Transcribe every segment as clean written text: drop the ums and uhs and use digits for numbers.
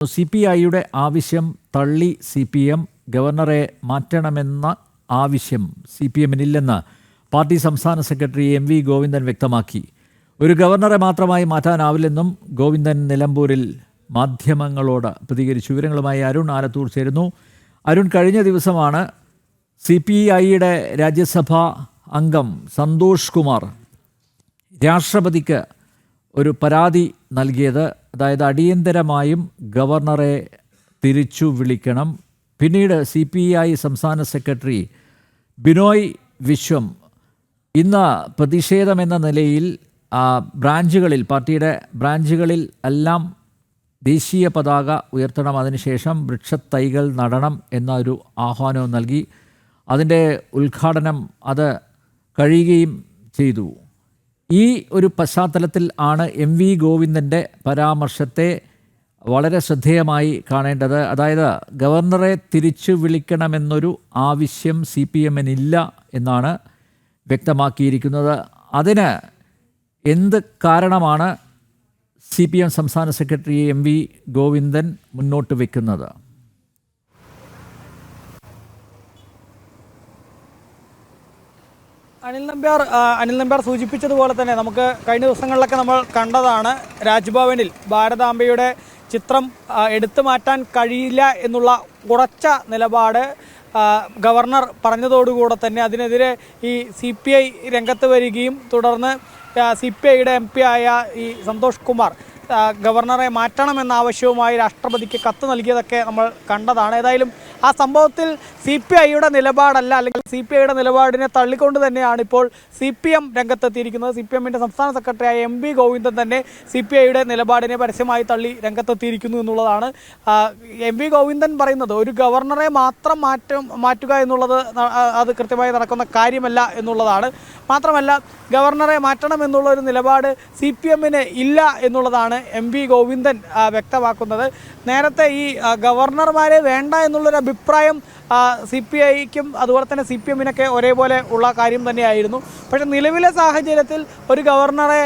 CPIയുടെ ആവശ്യം തള്ളി CPM ഗവർണറെ മാറ്റണമെന്ന ആവശ്യം CPMനില്ലെന്ന് പാർട്ടി സംസ്ഥാന സെക്രട്ടറി MV ഗോവിന്ദൻ വ്യക്തമാക്കി. ഒരു ഗവർണറെ മാത്രമായി മാറ്റാനാവില്ലെന്നും ഗോവിന്ദൻ നിലമ്പൂരിൽ മാധ്യമങ്ങളോട് പ്രതികരിച്ചു. വിവരങ്ങളുമായി അരുൺ ആലത്തൂർ ചേരുന്നു. അരുൺ, കഴിഞ്ഞ ദിവസമാണ് CPIയുടെ രാജ്യസഭാ അംഗം സന്തോഷ് കുമാർ രാഷ്ട്രപതിക്ക് ഒരു പരാതി നൽകിയത്. അതായത് അടിയന്തരമായും ഗവർണറെ തിരിച്ചു വിളിക്കണം. പിന്നീട് CPI സംസ്ഥാന സെക്രട്ടറി ബിനോയ് വിശ്വം ഇന്ന് പ്രതിഷേധമെന്ന നിലയിൽ ബ്രാഞ്ചുകളിൽ, പാർട്ടിയുടെ ബ്രാഞ്ചുകളിൽ എല്ലാം ദേശീയ പതാക ഉയർത്തണം, അതിനുശേഷം വൃക്ഷത്തൈകൾ നടണം എന്നൊരു ആഹ്വാനവും നൽകി. അതിൻ്റെ ഉദ്ഘാടനം അത് കഴിയുകയും ചെയ്തു. ഈ ഒരു പശ്ചാത്തലത്തിൽ ആണ് MV ഗോവിന്ദൻ്റെ പരാമർശത്തെ വളരെ ശ്രദ്ധേയമായി കാണേണ്ടത്. അതായത് ഗവർണറെ തിരിച്ചു വിളിക്കണമെന്നൊരു ആവശ്യം CPMനില്ല എന്നാണ് വ്യക്തമാക്കിയിരിക്കുന്നത്. അതിന് എന്ത് കാരണമാണ് CPM സംസ്ഥാന സെക്രട്ടറി MV ഗോവിന്ദൻ മുന്നോട്ട് വയ്ക്കുന്നത്? അനിൽ നമ്പ്യാർ സൂചിപ്പിച്ചതുപോലെ തന്നെ നമുക്ക് കഴിഞ്ഞ ദിവസങ്ങളിലൊക്കെ നമ്മൾ കണ്ടതാണ്, രാജ്ഭവനിൽ ഭാരതാംബയുടെ ചിത്രം എടുത്തു മാറ്റാൻ കഴിയില്ല എന്നുള്ള ഉറച്ച നിലപാട് ഗവർണർ പറഞ്ഞതോടുകൂടെ തന്നെ അതിനെതിരെ ഈ CPI രംഗത്ത് വരികയും തുടർന്ന് CPIയുടെ MP ആയ ഈ സന്തോഷ് കുമാർ ഗവർണറെ മാറ്റണമെന്ന ആവശ്യവുമായി രാഷ്ട്രപതിക്ക് കത്ത് നൽകിയതൊക്കെ നമ്മൾ കണ്ടതാണ്. ഏതായാലും ആ സംഭവത്തിൽ CPIയുടെ നിലപാടല്ല, അല്ലെങ്കിൽ CPIയുടെ നിലപാടിനെ തള്ളിക്കൊണ്ട് തന്നെയാണ് ഇപ്പോൾ CPM രംഗത്തെത്തിയിരിക്കുന്നത്. CPMൻ്റെ സംസ്ഥാന സെക്രട്ടറിയായ MV ഗോവിന്ദൻ തന്നെ CPIയുടെ നിലപാടിനെ പരസ്യമായി തള്ളി രംഗത്തെത്തിയിരിക്കുന്നു എന്നുള്ളതാണ്. MV ഗോവിന്ദൻ പറയുന്നത് ഒരു ഗവർണറെ മാത്രം മാറ്റുക എന്നുള്ളത് അത് കൃത്യമായി നടക്കുന്ന കാര്യമല്ല എന്നുള്ളതാണ്. മാത്രമല്ല, ഗവർണറെ മാറ്റണം എന്നുള്ള ഒരു നിലപാട് CPMന് ഇല്ല എന്നുള്ളതാണ് MV ഗോവിന്ദൻ വ്യക്തമാക്കുന്നത്. നേരത്തെ ഈ ഗവർണർമാരെ വേണ്ട എന്നുള്ളൊരു അഭിപ്രായം CPIക്കും അതുപോലെ തന്നെ CPMനൊക്കെ ഒരേപോലെ ഉള്ള കാര്യം തന്നെയായിരുന്നു. പക്ഷേ നിലവിലെ സാഹചര്യത്തിൽ ഒരു ഗവർണറെ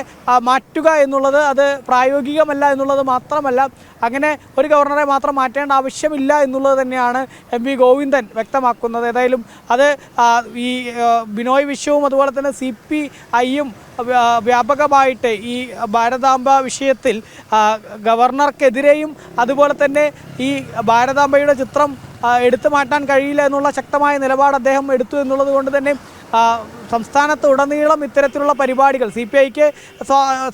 മാറ്റുക എന്നുള്ളത് അത് പ്രായോഗികമല്ല എന്നുള്ളത് മാത്രമല്ല, അങ്ങനെ ഒരു ഗവർണറെ മാത്രം മാറ്റേണ്ട ആവശ്യമില്ല എന്നുള്ളത് തന്നെയാണ് MV ഗോവിന്ദൻ വ്യക്തമാക്കുന്നത്. ഏതായാലും അത് ഈ ബിനോയ് വിശ്വവും അതുപോലെ തന്നെ CPIയും വ്യാപകമായിട്ട് ഈ ഭാരതാംബ വിഷയത്തിൽ ഗവർണർക്കെതിരെയും അതുപോലെ തന്നെ ഈ ഭാരതാംബയുടെ ചിത്രം എടുത്തു മാറ്റാൻ കഴിയില്ല എന്നുള്ള ശക്തമായ നിലപാട് അദ്ദേഹം എടുത്തു എന്നുള്ളത് കൊണ്ട് തന്നെ സംസ്ഥാനത്ത് ഉടനീളം ഇത്തരത്തിലുള്ള പരിപാടികൾ CPIക്ക്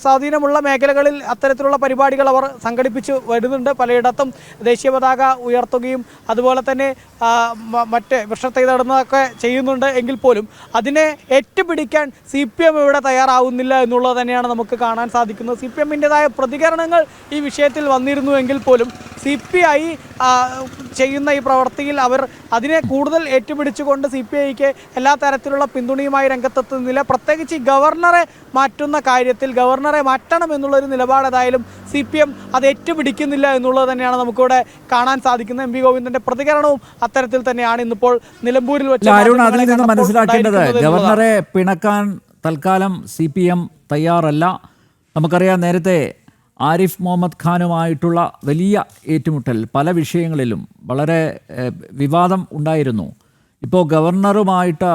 സ്വാധീനമുള്ള മേഖലകളിൽ അത്തരത്തിലുള്ള പരിപാടികൾ അവർ സംഘടിപ്പിച്ചു വരുന്നുണ്ട്. പലയിടത്തും ദേശീയ പതാക ഉയർത്തുകയും അതുപോലെ തന്നെ മറ്റ് വൃക്ഷത്തൈ നടുന്നതൊക്കെ ചെയ്യുന്നുണ്ട്. എങ്കിൽ പോലും അതിനെ ഏറ്റുപിടിക്കാൻ CPM ഇവിടെ തയ്യാറാവുന്നില്ല എന്നുള്ളത് തന്നെയാണ് നമുക്ക് കാണാൻ സാധിക്കുന്നത്. CPMൻ്റെതായ പ്രതികരണങ്ങൾ ഈ വിഷയത്തിൽ വന്നിരുന്നു എങ്കിൽ പോലും CPI ചെയ്യുന്ന ഈ പ്രവൃത്തിയിൽ അവർ അതിനെ കൂടുതൽ ഏറ്റുപിടിച്ചുകൊണ്ട് CPIക്ക് എല്ലാ തരത്തിലുള്ള പിന്തുണയുമായി രംഗത്തെത്തുന്നില്ല. പ്രത്യേകിച്ച് ഈ ഗവർണറെ മാറ്റുന്ന കാര്യത്തിൽ ഗവർണറെ മാറ്റണം എന്നുള്ളൊരു നിലപാട് ഏതായാലും CPM അത് ഏറ്റുപിടിക്കുന്നില്ല എന്നുള്ളത് തന്നെയാണ് നമുക്കിവിടെ കാണാൻ സാധിക്കുന്നത്. MV ഗോവിന്ദന്റെ പ്രതികരണവും അത്തരത്തിൽ തന്നെയാണ് ഇന്നിപ്പോൾ നിലമ്പൂരിൽ വെച്ച് മനസ്സിലാക്കേണ്ടത്. ഗവർണറെ പിണക്കാൻ തൽക്കാലം CPM തയ്യാറല്ല. നമുക്കറിയാം, നേരത്തെ ആരിഫ് മുഹമ്മദ് ഖാനുമായിട്ടുള്ള വലിയ ഏറ്റുമുട്ടൽ പല വിഷയങ്ങളിലും വളരെ വിവാദം ഉണ്ടായിരുന്നു. ഇപ്പോൾ ഗവർണറുമായിട്ട്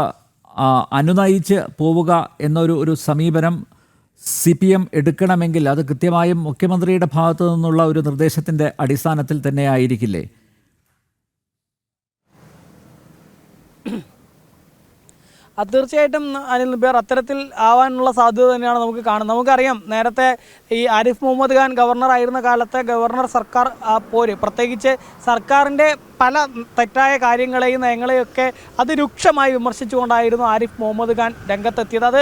അനുനയിച്ച് പോവുക എന്നൊരു സമീപനം CPM എടുക്കണമെങ്കിൽ അത് കൃത്യമായും മുഖ്യമന്ത്രിയുടെ ഭാഗത്തു നിന്നുള്ള ഒരു നിർദ്ദേശത്തിൻ്റെ അടിസ്ഥാനത്തിൽ തന്നെ ആയിരിക്കില്ലേ? തീർച്ചയായിട്ടും അനിൽ നമ്പ്യാർ, അത്തരത്തിൽ ആവാനുള്ള സാധ്യത തന്നെയാണ് നമുക്ക് കാണുന്നത്. നമുക്കറിയാം, നേരത്തെ ഈ ആരിഫ് മുഹമ്മദ് ഖാൻ ഗവർണറായിരുന്ന കാലത്തെ ഗവർണർ സർക്കാർ പോര്, പ്രത്യേകിച്ച് സർക്കാരിൻ്റെ പല തെറ്റായ കാര്യങ്ങളെയും നയങ്ങളെയൊക്കെ അതിരൂക്ഷമായി വിമർശിച്ചുകൊണ്ടായിരുന്നു ആരിഫ് മുഹമ്മദ് ഖാൻ രംഗത്തെത്തിയത്. അത്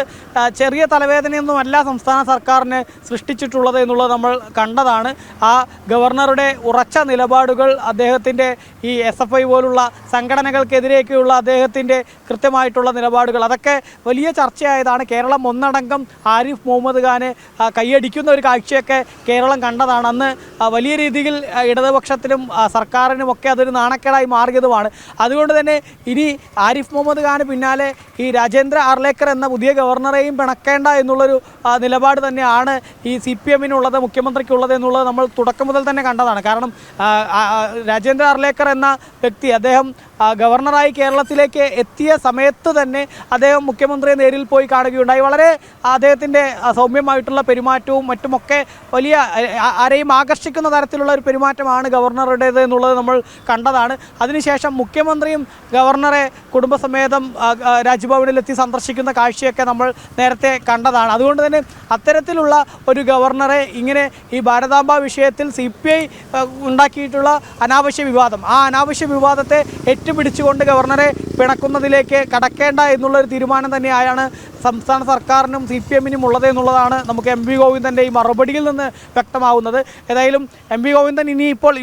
ചെറിയ തലവേദനയൊന്നുമല്ല സംസ്ഥാന സർക്കാരിന് സൃഷ്ടിച്ചിട്ടുള്ളത് എന്നുള്ളത് നമ്മൾ കണ്ടതാണ്. ആ ഗവർണറുടെ ഉറച്ച നിലപാടുകൾ, അദ്ദേഹത്തിൻ്റെ ഈ SFI പോലുള്ള സംഘടനകൾക്കെതിരെയൊക്കെയുള്ള അദ്ദേഹത്തിൻ്റെ കൃത്യമായിട്ടുള്ള നിലപാടുകൾ, അതൊക്കെ വലിയ ചർച്ചയായതാണ്. കേരളം ഒന്നടങ്കം ആരിഫ് മുഹമ്മദ് ഖാന് കൈയടിക്കുന്ന ഒരു കാഴ്ചയൊക്കെ കേരളം കണ്ടതാണ്. അന്ന് വലിയ രീതിയിൽ ഇടതുപക്ഷത്തിനും സർക്കാരിനുമൊക്കെ അതൊരു നാണക്കേടായി മാറിയതുമാണ്. അതുകൊണ്ട് തന്നെ ഇനി ആരിഫ് മുഹമ്മദ് ഖാന് പിന്നാലെ ഈ രാജേന്ദ്ര ആർലേക്കർ എന്ന പുതിയ ഗവർണറെയും പിണക്കേണ്ട എന്നുള്ളൊരു നിലപാട് തന്നെയാണ് ഈ CPM-നുള്ളത്, മുഖ്യമന്ത്രിക്കുള്ളത് എന്നുള്ളത് നമ്മൾ തുടക്കം മുതൽ തന്നെ കണ്ടതാണ്. കാരണം രാജേന്ദ്ര ആർലേക്കർ എന്ന വ്യക്തി അദ്ദേഹം ഗവർണറായി കേരളത്തിലേക്ക് എത്തിയ സമയത്ത് തന്നെ അദ്ദേഹം മുഖ്യമന്ത്രിയെ നേരിൽ പോയി കാണുകയുണ്ടായി. വളരെ അദ്ദേഹത്തിൻ്റെ സൗമ്യമായിട്ടുള്ള പെരുമാറ്റവും മറ്റുമൊക്കെ വലിയ ആരെയും ആകർഷിക്കുന്ന തരത്തിലുള്ള ഒരു പെരുമാറ്റമാണ് ഗവർണറുടേത് എന്നുള്ളത് നമ്മൾ കണ്ടതാണ്. അതിനുശേഷം മുഖ്യമന്ത്രിയും ഗവർണറെ കുടുംബസമേതം രാജ്ഭവനിലെത്തി സന്ദർശിക്കുന്ന കാഴ്ചയൊക്കെ നമ്മൾ നേരത്തെ കണ്ടതാണ്. അതുകൊണ്ട് തന്നെ അത്തരത്തിലുള്ള ഒരു ഗവർണറെ ഇങ്ങനെ ഈ ഭാരതാംബ വിഷയത്തിൽ CPI ഉണ്ടാക്കിയിട്ടുള്ള അനാവശ്യ വിവാദം, ആ അനാവശ്യ വിവാദത്തെ പിടിച്ചുകൊണ്ട് ഗവർണറെ പിണക്കുന്നതിലേക്ക് കടക്കേണ്ട എന്നുള്ളൊരു തീരുമാനം തന്നെയാണ് സംസ്ഥാന സർക്കാരിനും CPM-നും ഉള്ളത് എന്നുള്ളതാണ് നമുക്ക് MP ഗോവിന്ദൻ്റെ ഈ മറുപടിയിൽ നിന്ന് വ്യക്തമാവുന്നത്. ഏതായാലും MP ഗോവിന്ദൻ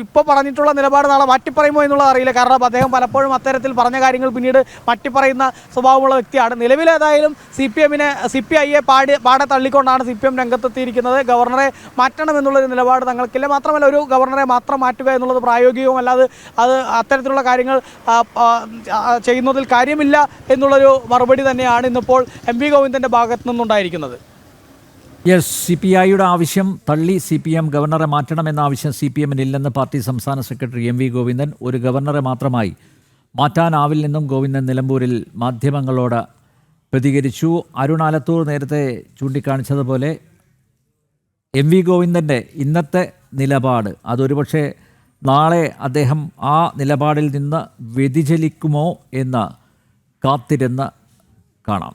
ഇപ്പോൾ പറഞ്ഞിട്ടുള്ള നിലപാട് നാളെ മാറ്റിപ്പറയുമോ എന്നുള്ളത് അറിയില്ല. കാരണം അദ്ദേഹം പലപ്പോഴും അത്തരത്തിൽ പറഞ്ഞ കാര്യങ്ങൾ പിന്നീട് മാറ്റിപ്പറയുന്ന സ്വഭാവമുള്ള വ്യക്തിയാണ്. നിലവിലേതായാലും CPI-യെ പാടെ തള്ളിക്കൊണ്ടാണ് CPM രംഗത്തെത്തിയിരിക്കുന്നത്. ഗവർണറെ മാറ്റണം എന്നുള്ളൊരു നിലപാട് തങ്ങൾക്കില്ല. മാത്രമല്ല ഒരു ഗവർണറെ മാത്രം മാറ്റുക എന്നുള്ളത് പ്രായോഗികവുമല്ലാതെ അത് അത്തരത്തിലുള്ള കാര്യങ്ങൾ ചെയ്യുന്നതിൽ കാര്യമില്ല എന്നുള്ളൊരു മറുപടി തന്നെയാണ് ഇന്നിപ്പോൾ MP ഗോവിന്ദൻ്റെ ഭാഗത്തു നിന്നുണ്ടായിരിക്കുന്നത്. യെസ്, CPI-യുടെ ആവശ്യം തള്ളി CPM ഗവർണറെ മാറ്റണമെന്ന ആവശ്യം CPM-നില്ലെന്ന് പാർട്ടി സംസ്ഥാന സെക്രട്ടറി MV ഗോവിന്ദൻ. ഒരു ഗവർണറെ മാത്രമായി മാറ്റാനാവില്ലെന്നും ഗോവിന്ദൻ നിലമ്പൂരിൽ മാധ്യമങ്ങളോട് പ്രതികരിച്ചു. അരുൺ ആലത്തൂർ നേരത്തെ ചൂണ്ടിക്കാണിച്ചതുപോലെ MV ഗോവിന്ദൻ്റെ ഇന്നത്തെ നിലപാട് അതൊരുപക്ഷെ നാളെ അദ്ദേഹം ആ നിലപാടിൽ നിന്ന് വ്യതിചലിക്കുമോ എന്ന് കാത്തിരുന്ന് കാണാം.